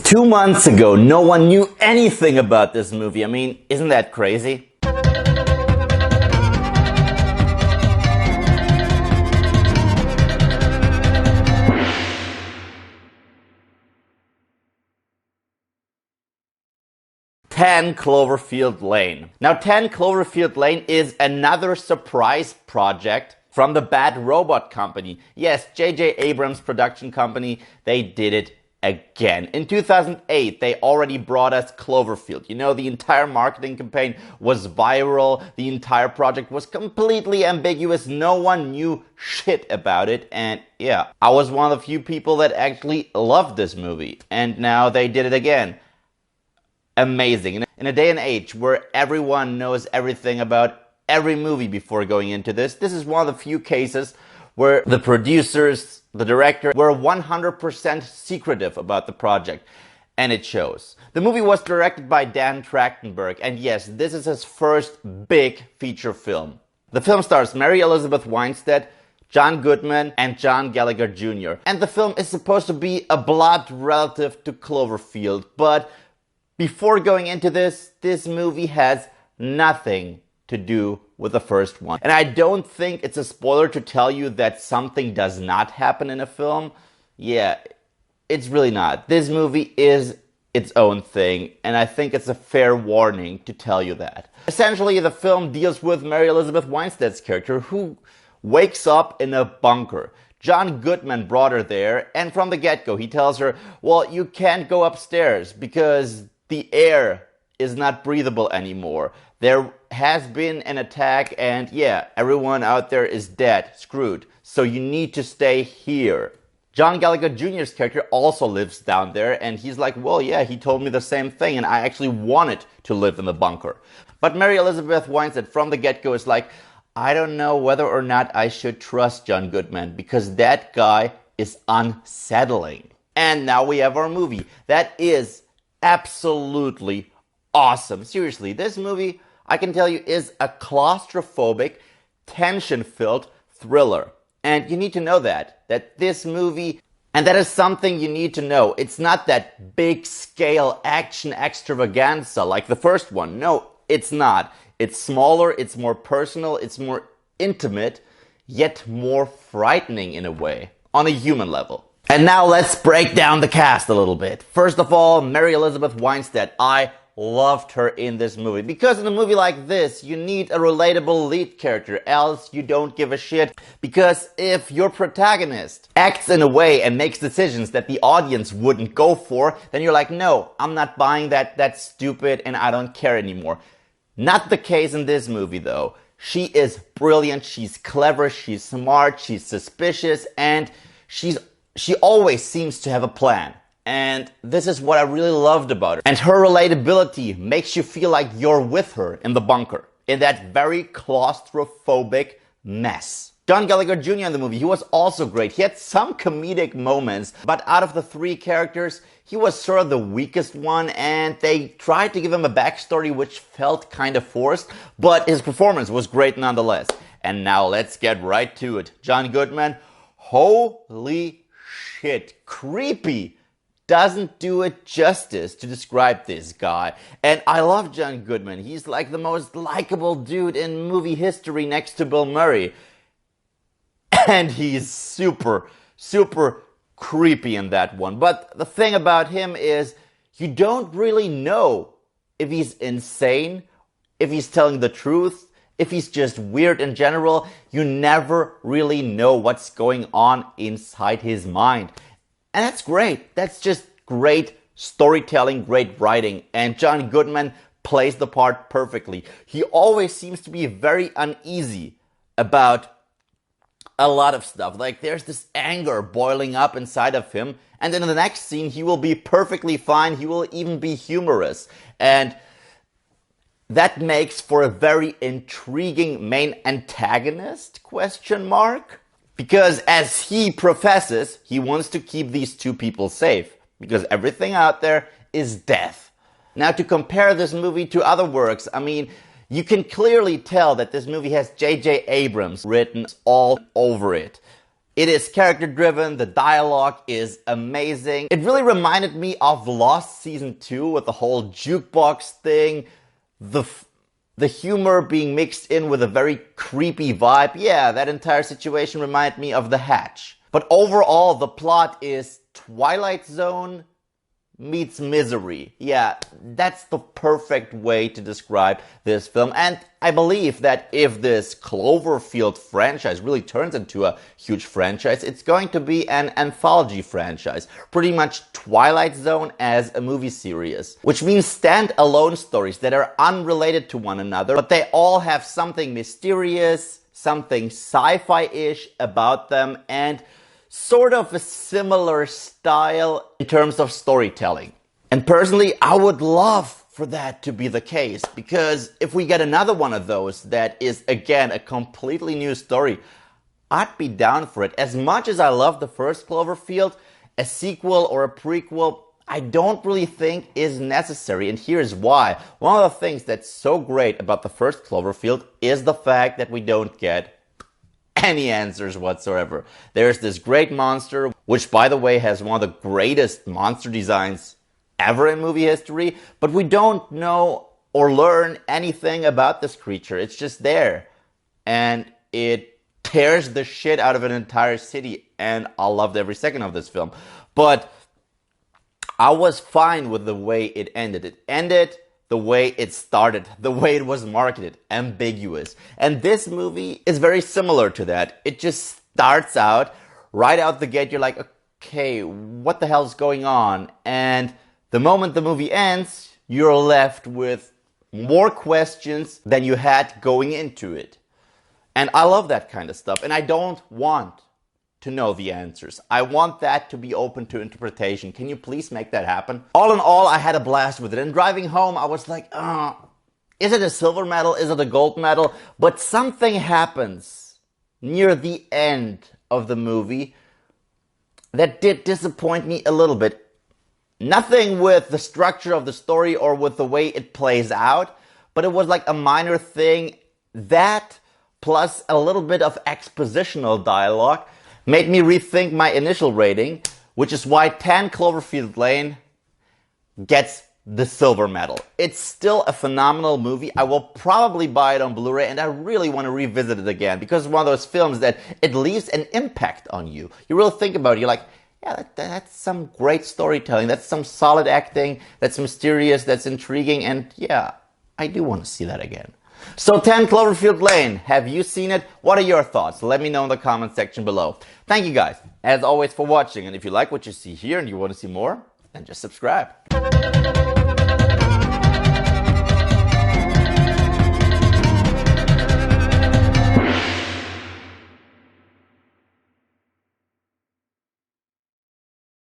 2 months ago, no one knew anything about this movie. I mean, isn't that crazy? Ten Cloverfield Lane. Now, 10 Cloverfield Lane is another surprise project from the Bad Robot Company. Yes, J.J. Abrams' production company, they did it again. In 2008, they already brought us Cloverfield. You know, the entire marketing campaign was viral. The entire project was completely ambiguous. No one knew shit about it. And yeah, I was one of the few people that actually loved this movie. And now they did it again. Amazing. In a day and age where everyone knows everything about every movie before going into this is one of the few cases where the producers, the director, were 100% secretive about the project. And it shows. The movie was directed by Dan Trachtenberg. And yes, this is his first big feature film. The film stars Mary Elizabeth Winstead, John Goodman, and John Gallagher Jr. And the film is supposed to be a blood relative to Cloverfield. But before going into this movie has nothing to do with the first one. And I don't think it's a spoiler to tell you that something does not happen in a film. Yeah, it's really not. This movie is its own thing, and I think it's a fair warning to tell you that. Essentially, the film deals with Mary Elizabeth Winstead's character, who wakes up in a bunker. John Goodman brought her there, and from the get-go, he tells her, well, you can't go upstairs because the air is not breathable anymore. There has been an attack and yeah, everyone out there is dead, screwed. So you need to stay here. John Gallagher Jr.'s character also lives down there and he's like, well, yeah, he told me the same thing and I actually wanted to live in the bunker. But Mary Elizabeth Winstead from the get-go is like, I don't know whether or not I should trust John Goodman because that guy is unsettling. And now we have our movie. That is absolutely awesome. Seriously, this movie, I can tell you, is a claustrophobic, tension-filled thriller. And you need to know that this movie, and that is something you need to know. It's not that big-scale action extravaganza like the first one. No, it's not. It's smaller, it's more personal, it's more intimate, yet more frightening in a way, on a human level. And now let's break down the cast a little bit. First of all, Mary Elizabeth Winstead. I loved her in this movie. Because in a movie like this, you need a relatable lead character, else you don't give a shit. Because if your protagonist acts in a way and makes decisions that the audience wouldn't go for, then you're like, no, I'm not buying that, that's stupid and I don't care anymore. Not the case in this movie though. She is brilliant, she's clever, she's smart, she's suspicious, and she always seems to have a plan. And this is what I really loved about her. And her relatability makes you feel like you're with her in the bunker, in that very claustrophobic mess. John Gallagher Jr. in the movie, he was also great. He had some comedic moments, but out of the three characters, he was sort of the weakest one, and they tried to give him a backstory which felt kind of forced, but his performance was great nonetheless. And now let's get right to it. John Goodman, holy shit, creepy. Doesn't do it justice to describe this guy. And I love John Goodman. He's like the most likable dude in movie history next to Bill Murray. And he's super, super creepy in that one. But the thing about him is you don't really know if he's insane, if he's telling the truth, if he's just weird in general. You never really know what's going on inside his mind. And that's great. That's just great storytelling, great writing. And John Goodman plays the part perfectly. He always seems to be very uneasy about a lot of stuff. Like there's this anger boiling up inside of him. And then in the next scene, he will be perfectly fine. He will even be humorous. And that makes for a very intriguing main antagonist, question mark. Because as he professes, he wants to keep these two people safe. Because everything out there is death. Now to compare this movie to other works, I mean, you can clearly tell that this movie has J.J. Abrams written all over it. It is character driven, the dialogue is amazing. It really reminded me of Lost Season 2 with the whole jukebox thing, the humor being mixed in with a very creepy vibe. Yeah, that entire situation reminded me of The Hatch. But overall, the plot is Twilight Zone meets Misery. Yeah, that's the perfect way to describe this film. And I believe that if this Cloverfield franchise really turns into a huge franchise, it's going to be an anthology franchise. Pretty much Twilight Zone as a movie series. Which means stand-alone stories that are unrelated to one another, but they all have something mysterious, something sci-fi-ish about them, and sort of a similar style in terms of storytelling. And personally, I would love for that to be the case, because if we get another one of those that is again a completely new story, I'd be down for it. As much as I love the first Cloverfield, a sequel or a prequel I don't really think is necessary, and here's why. One of the things that's so great about the first Cloverfield is the fact that we don't get any answers whatsoever. There's this great monster, which by the way has one of the greatest monster designs ever in movie history, but we don't know or learn anything about this creature. It's just there, and it tears the shit out of an entire city, and I loved every second of this film. But I was fine with the way it ended. It ended the way it started, the way it was marketed, ambiguous. And this movie is very similar to that. It just starts out, right out the gate, you're like, okay, what the hell's going on? And the moment the movie ends, you're left with more questions than you had going into it. And I love that kind of stuff. And I don't want to know the answers. I want that to be open to interpretation. Can you please make that happen? All in all, I had a blast with it. And driving home, I was like, is it a silver medal? Is it a gold medal? But something happens near the end of the movie that did disappoint me a little bit. Nothing with the structure of the story or with the way it plays out, but it was like a minor thing. That, plus a little bit of expositional dialogue, made me rethink my initial rating, which is why 10 Cloverfield Lane gets the silver medal. It's still a phenomenal movie. I will probably buy it on Blu-ray, and I really want to revisit it again, because it's one of those films that it leaves an impact on you. You really think about it, you're like, yeah, that's some great storytelling, that's some solid acting, that's mysterious, that's intriguing, and yeah, I do want to see that again. So 10 Cloverfield Lane, have you seen it? What are your thoughts? Let me know in the comment section below. Thank you guys, as always, for watching. And if you like what you see here and you want to see more, then just subscribe.